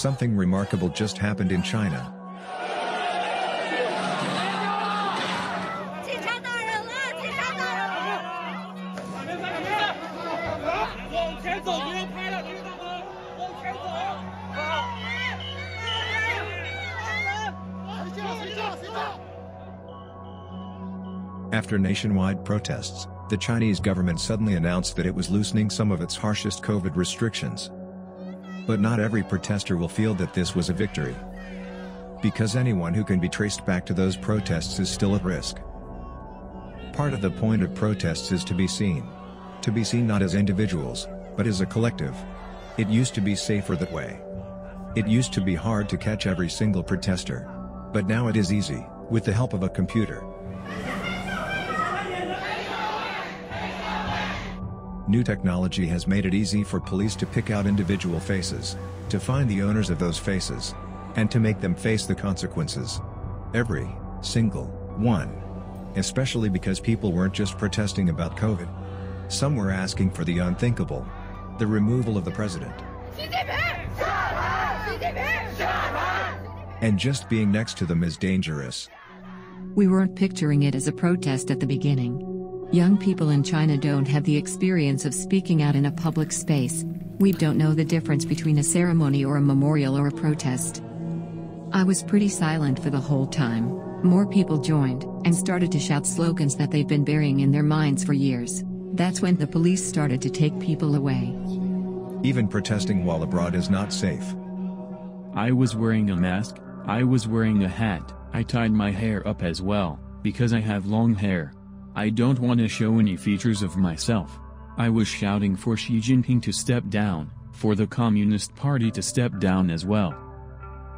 Something remarkable just happened in China. After nationwide protests, the Chinese government suddenly announced that it was loosening some of its harshest COVID restrictions. But not every protester will feel that this was a victory. Because anyone who can be traced back to those protests is still at risk. Part of the point of protests is to be seen. To be seen not as individuals, but as a collective. It used to be safer that way. It used to be hard to catch every single protester. But now it is easy, with the help of a computer. New technology has made it easy for police to pick out individual faces, to find the owners of those faces, and to make them face the consequences. Every single one. Especially because people weren't just protesting about COVID. Some were asking for the unthinkable. The removal of the president. And just being next to them is dangerous. We weren't picturing it as a protest at the beginning. Young people in China don't have the experience of speaking out in a public space. We don't know the difference between a ceremony or a memorial or a protest. I was pretty silent for the whole time. More people joined, and started to shout slogans that they've been burying in their minds for years. That's when the police started to take people away. Even protesting while abroad is not safe. I was wearing a mask, I was wearing a hat, I tied my hair up as well, because I have long hair. I don't want to show any features of myself. I was shouting for Xi Jinping to step down, for the Communist Party to step down as well.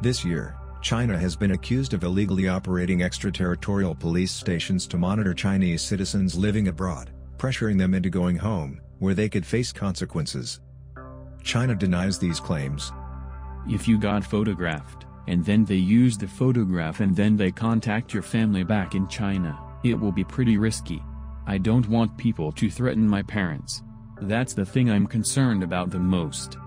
This year, China has been accused of illegally operating extraterritorial police stations to monitor Chinese citizens living abroad, pressuring them into going home, where they could face consequences. China denies these claims. If you got photographed, and then they use the photograph and then they contact your family back in China, it will be pretty risky. I don't want people to threaten my parents. That's the thing I'm concerned about the most.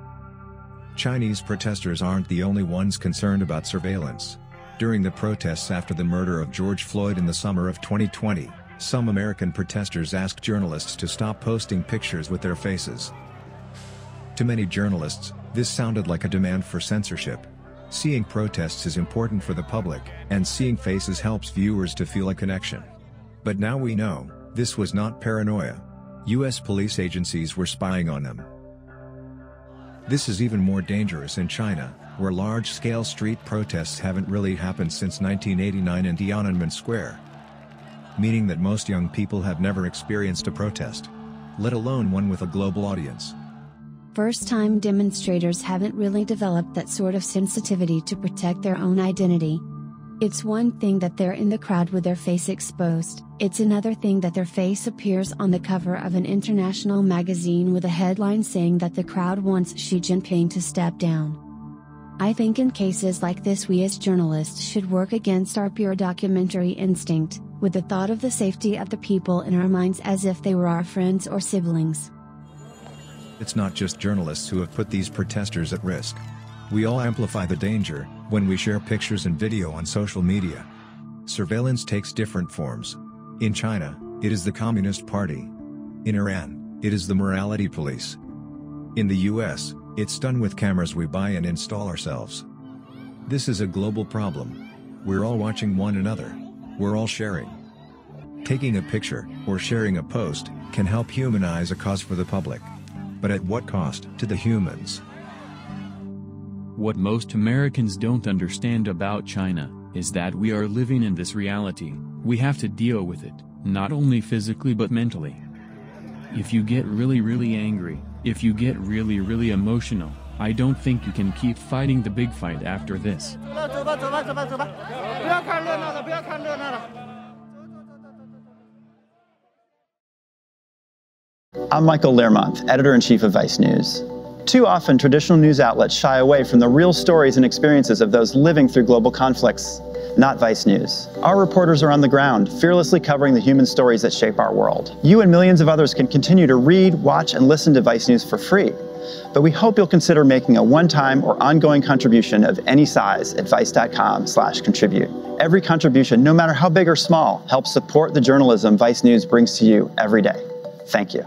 Chinese protesters aren't the only ones concerned about surveillance. During the protests after the murder of George Floyd in the summer of 2020, some American protesters asked journalists to stop posting pictures with their faces. To many journalists, this sounded like a demand for censorship. Seeing protests is important for the public, and seeing faces helps viewers to feel a connection. But now we know, this was not paranoia. US police agencies were spying on them. This is even more dangerous in China, where large-scale street protests haven't really happened since 1989 in Tiananmen Square. Meaning that most young people have never experienced a protest. Let alone one with a global audience. First-time demonstrators haven't really developed that sort of sensitivity to protect their own identity. It's one thing that they're in the crowd with their face exposed, it's another thing that their face appears on the cover of an international magazine with a headline saying that the crowd wants Xi Jinping to step down. I think in cases like this we as journalists should work against our pure documentary instinct, with the thought of the safety of the people in our minds as if they were our friends or siblings. It's not just journalists who have put these protesters at risk. We all amplify the danger when we share pictures and video on social media. Surveillance takes different forms. In China, it is the Communist Party. In Iran, it is the morality police. In the US, it's done with cameras we buy and install ourselves. This is a global problem. We're all watching one another. We're all sharing. Taking a picture, or sharing a post, can help humanize a cause for the public. But at what cost to the humans? What most Americans don't understand about China, is that we are living in this reality. We have to deal with it, not only physically but mentally. If you get really angry, if you get really emotional, I don't think you can keep fighting the big fight after this. I'm Michael Learmonth, Editor-in-Chief of Vice News. Too often, traditional news outlets shy away from the real stories and experiences of those living through global conflicts. Not Vice News. Our reporters are on the ground, fearlessly covering the human stories that shape our world. You and millions of others can continue to read, watch, and listen to Vice News for free. But we hope you'll consider making a one-time or ongoing contribution of any size at vice.com/contribute. Every contribution, no matter how big or small, helps support the journalism Vice News brings to you every day. Thank you.